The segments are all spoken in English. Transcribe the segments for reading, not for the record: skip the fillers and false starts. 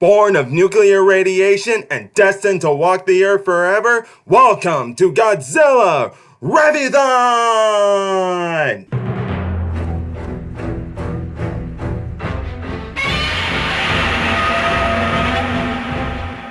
Born of nuclear radiation and destined to walk the earth forever, welcome to Godzilla Reviewthon!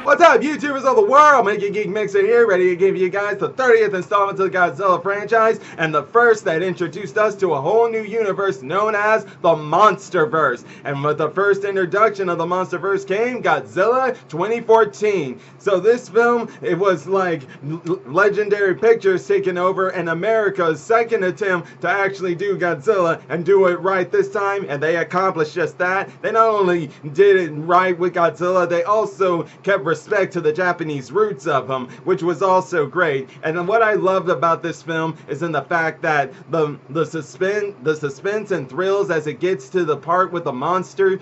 What's up, YouTubers of the world? Making Geek Mixer here, ready to give you guys the 30th installment of the Godzilla franchise, and the first that introduced us to a whole new universe known as the MonsterVerse. And with the first introduction of the MonsterVerse came Godzilla 2014. So this film, it was like Legendary Pictures taking over and America's second attempt to actually do Godzilla and do it right this time, and they accomplished just that. They not only did it right with Godzilla, they also kept respect to the Japanese roots of him, which was also great. And what I loved about this film is in the fact that the suspense and thrills as it gets to the part with the monsters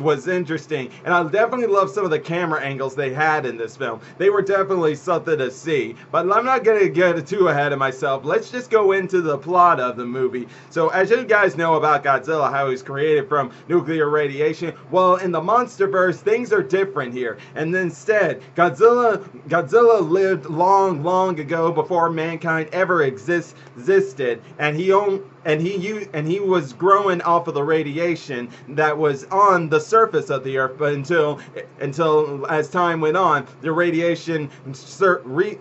was interesting. And I definitely love some of the camera angles they had in this film. They were definitely something to see. But I'm not going to get too ahead of myself. Let's just go into the plot of the movie. So as you guys know about Godzilla, how he's created from nuclear radiation, well, in the MonsterVerse, things are different here. And instead, Godzilla lived long ago before mankind ever existed, and he was growing off of the radiation that was on the surface of the earth. But until as time went on, the radiation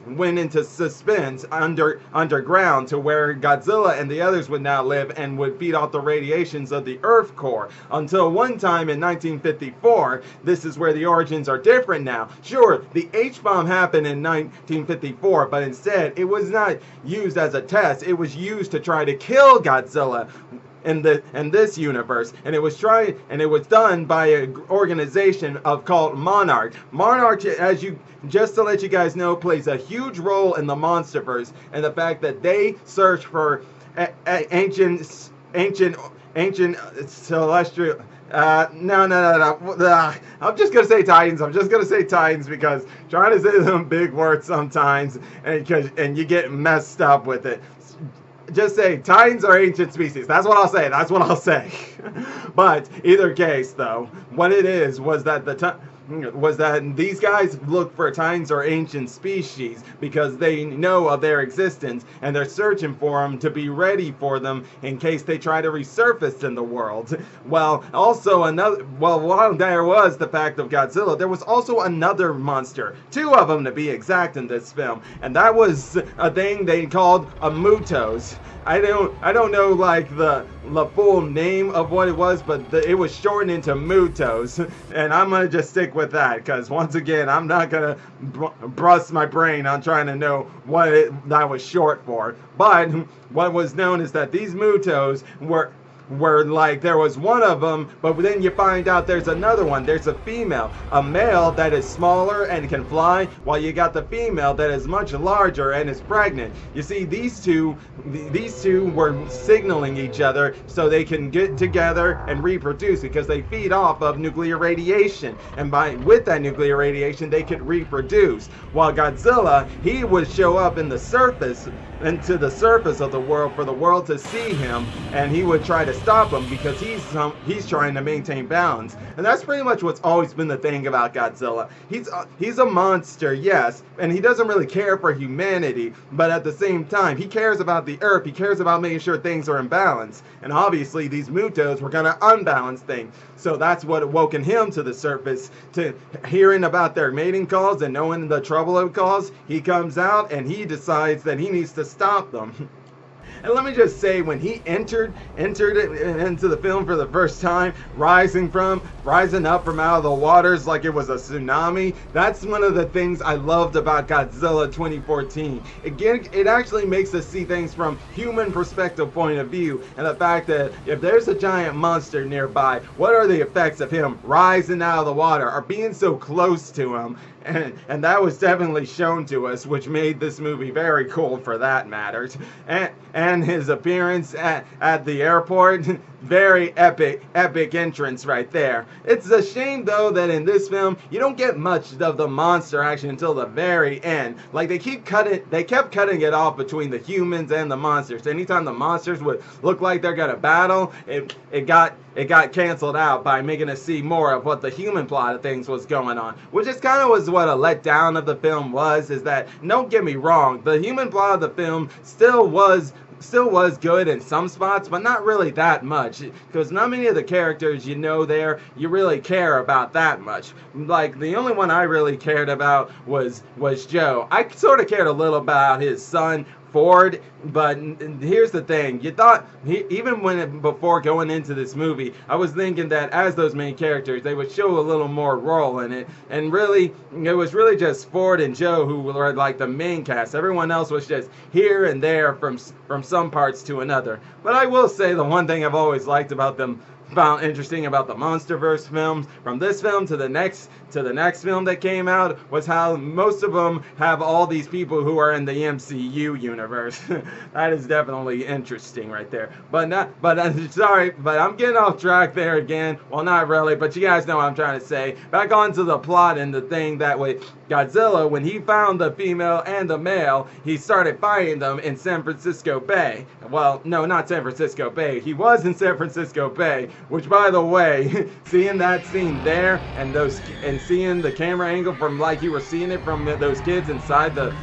went into suspense underground to where Godzilla and the others would now live and would feed off the radiations of the earth core. Until one time in 1954, this is where the origins are different now. Sure, the H-bomb happened in 1954, but instead it was not used as a test. It was used to try to kill Godzilla in this universe, and it was done by an organization called Monarch. Monarch, just to let you guys know, plays a huge role in the MonsterVerse, and the fact that they search for ancient celestial. No. I'm just gonna say Titans. I'm just gonna say Titans because trying to say them big words sometimes, and you get messed up with it. Just say Titans are ancient species. That's what I'll say. But either case, though, what it is was that these guys look for Titans or ancient species because they know of their existence, and they're searching for them to be ready for them in case they try to resurface in the world. Well, also while there was the fact of Godzilla, there was also another monster, two of them to be exact, in this film, and that was a thing they called a Mutos. I don't know like the full name of what it was, but it was shortened into Mutos, and I'm gonna just stick with that because once again I'm not gonna bust my brain on trying to know what that was short for. But what was known is that these Mutos were like, there was one of them, but then you find out there's another one. There's a female, a male that is smaller and can fly, while you got the female that is much larger and is pregnant. You see, these two were signaling each other so they can get together and reproduce because they feed off of nuclear radiation, and with that nuclear radiation they could reproduce. While Godzilla, he would show up into the surface of the world for the world to see him, and he would try to stop him because he's trying to maintain balance. And that's pretty much what's always been the thing about Godzilla. He's a monster, yes, and he doesn't really care for humanity, but at the same time he cares about the earth. He cares about making sure things are in balance, and obviously these Mutos were gonna unbalance things. So that's what awoken him to the surface, to hearing about their mating calls and knowing the trouble it caused. He comes out and he decides that he needs to stop them. And let me just say, when he entered into the film for the first time, rising up from out of the waters like it was a tsunami, that's one of the things I loved about Godzilla 2014. Again, it actually makes us see things from human perspective point of view, and the fact that if there's a giant monster nearby, what are the effects of him rising out of the water or being so close to him? And that was definitely shown to us, which made this movie very cool for that matter. And his appearance at the airport, very epic entrance right there. It's a shame though that in this film you don't get much of the monster action until the very end. Like they kept cutting it off between the humans and the monsters. Anytime the monsters would look like they're gonna battle, it got canceled out by making us see more of what the human plot of things was going on, which is kind of was what a letdown of the film was. Is that, don't get me wrong, the human plot of the film still was good in some spots, but not really that much, because not many of the characters you really care about that much. Like, the only one I really cared about was Joe. I sort of cared a little about his son, Ford, but here's the thing. You thought, before going into this movie, I was thinking that as those main characters, they would show a little more role in it, and really, it was really just Ford and Joe who were like the main cast. Everyone else was just here and there from some parts to another. But I will say the one thing I've always liked about them, found interesting about the MonsterVerse films, from this film to the next film that came out, was how most of them have all these people who are in the MCU universe. That is definitely interesting right there. Sorry, but I'm getting off track there again. Well, not really, but you guys know what I'm trying to say. Back onto the plot and the thing that way. Godzilla, when he found the female and the male, he started fighting them in San Francisco Bay. Well, no, not San Francisco Bay. He was in San Francisco Bay, which, by the way, seeing that scene there and seeing the camera angle from like you were seeing it from those kids inside the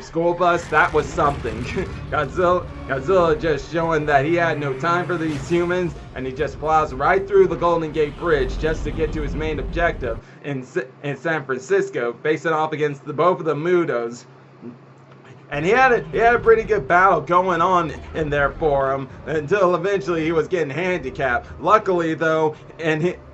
school bus, that was something. Godzilla just showing that he had no time for these humans, and he just plows right through the Golden Gate Bridge just to get to his main objective in San Francisco, facing off against both of the Mutos. And he had a pretty good battle going on in there for him until eventually he was getting handicapped. Luckily though,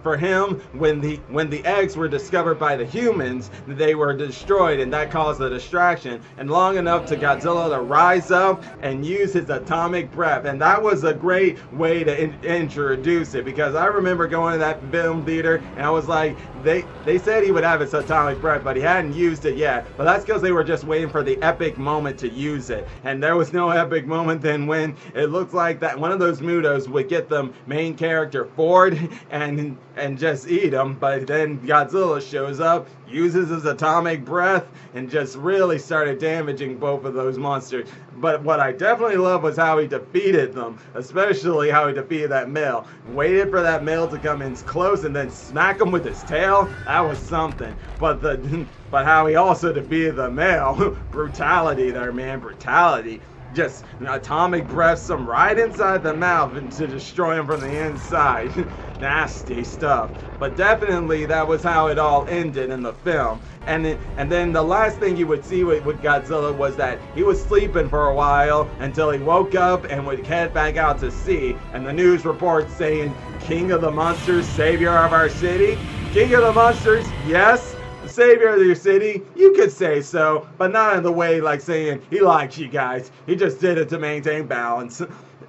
for him, when the eggs were discovered by the humans, they were destroyed, and that caused the distraction. And long enough to Godzilla to rise up and use his atomic breath, and that was a great way to introduce it, because I remember going to that film theater and I was like, they said he would have his atomic breath, but he hadn't used it yet. But that's because they were just waiting for the epic moment to use it, and there was no epic moment then when it looked like that one of those Mutos would get the main character Ford and just eat him. But then Godzilla shows up, uses his atomic breath, and just really started damaging both of those monsters. But what I definitely love was how he defeated them, especially how he defeated that male. Waited for that male to come in close and then smack him with his tail. That was something. But how he also defeated the male. Brutality there, man. Brutality. Just atomic breaths him right inside the mouth and to destroy him from the inside. Nasty stuff. But definitely that was how it all ended in the film. And then the last thing you would see with Godzilla was that he was sleeping for a while until he woke up and would head back out to sea. And the news reports saying, "King of the monsters, savior of our city." King of the monsters, yes. Savior of your city, you could say so, but not in the way like saying he likes you guys. He just did it to maintain balance.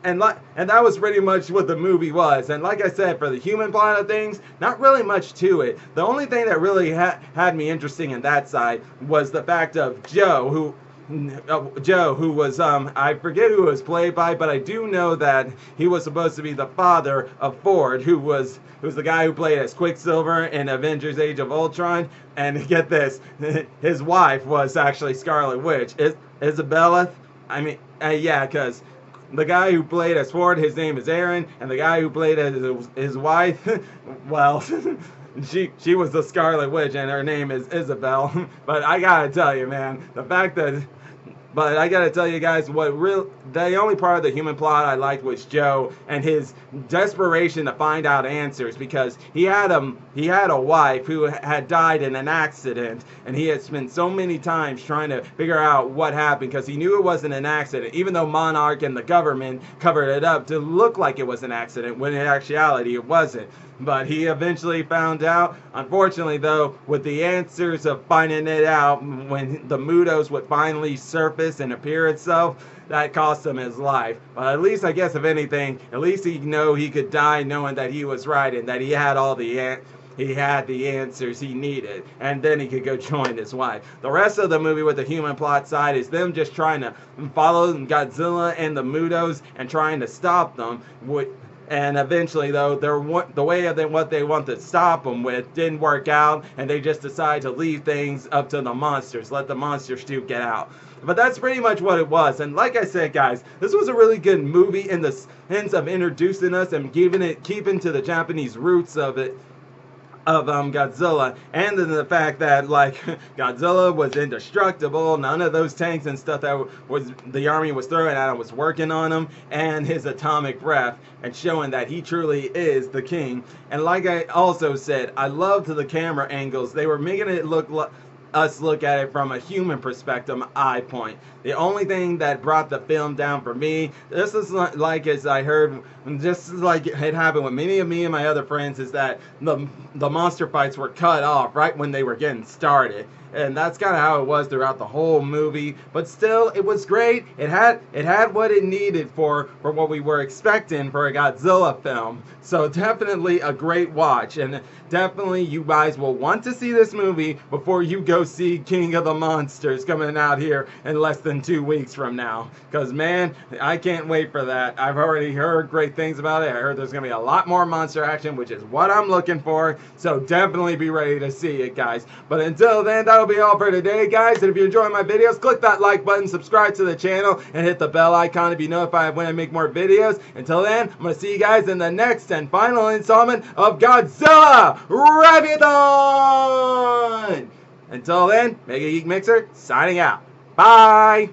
And that was pretty much what the movie was. And like I said, for the human plot of things, not really much to it. The only thing that really had me interesting in that side was the fact of Joe, who was, I forget who it was played by, but I do know that he was supposed to be the father of Ford, who was the guy who played as Quicksilver in Avengers Age of Ultron. And get this, his wife was actually Scarlet Witch. Isabella? I mean, yeah, because the guy who played as Ford, his name is Aaron, and the guy who played as his wife, well, she was the Scarlet Witch, and her name is Isabel. But I gotta tell you, man, but I gotta tell you guys, the only part of the human plot I liked was Joe and his desperation to find out answers, because he had a wife who had died in an accident, and he had spent so many times trying to figure out what happened, because he knew it wasn't an accident, even though Monarch and the government covered it up to look like it was an accident, when in actuality it wasn't. But he eventually found out. Unfortunately, though, with the answers of finding it out when the Mutos would finally surface and appear itself, that cost him his life. But at least, I guess, if anything, at least he could die knowing that he was right and that he had the answers he needed, and then he could go join his wife. The rest of the movie with the human plot side is them just trying to follow Godzilla and the Mutos and trying to stop them. And eventually, though, the way of what they want to stop them with didn't work out, and they just decided to leave things up to the monsters, let the monsters to get out. But that's pretty much what it was. And like I said, guys, this was a really good movie in the sense of introducing us and keeping to the Japanese roots of it, of Godzilla, and then the fact that like Godzilla was indestructible, none of those tanks and stuff that was the army was throwing at him was working on him, and his atomic breath, and showing that he truly is the king. And like I also said, I loved the camera angles. They were making it look us look at it from a human perspective, eye point. The only thing that brought the film down for me, this is like as I heard, just like it happened with many of me and my other friends, is that the monster fights were cut off right when they were getting started. And that's kind of how it was throughout the whole movie. But still, it was great. It had what it needed for what we were expecting for a Godzilla film. So definitely a great watch. And definitely you guys will want to see this movie before you go see King of the Monsters coming out here in less than 2 weeks from now. Because, man, I can't wait for that. I've already heard great things about it. I heard there's going to be a lot more monster action, which is what I'm looking for. So definitely be ready to see it, guys. But until then, that'll be all for today, guys. And if you enjoy my videos, click that like button, subscribe to the channel, and hit the bell icon to be notified when I make more videos. Until then, I'm going to see you guys in the next and final installment of Godzilla Reviewthon! Until then, Mega Geek Mixer signing out. Bye!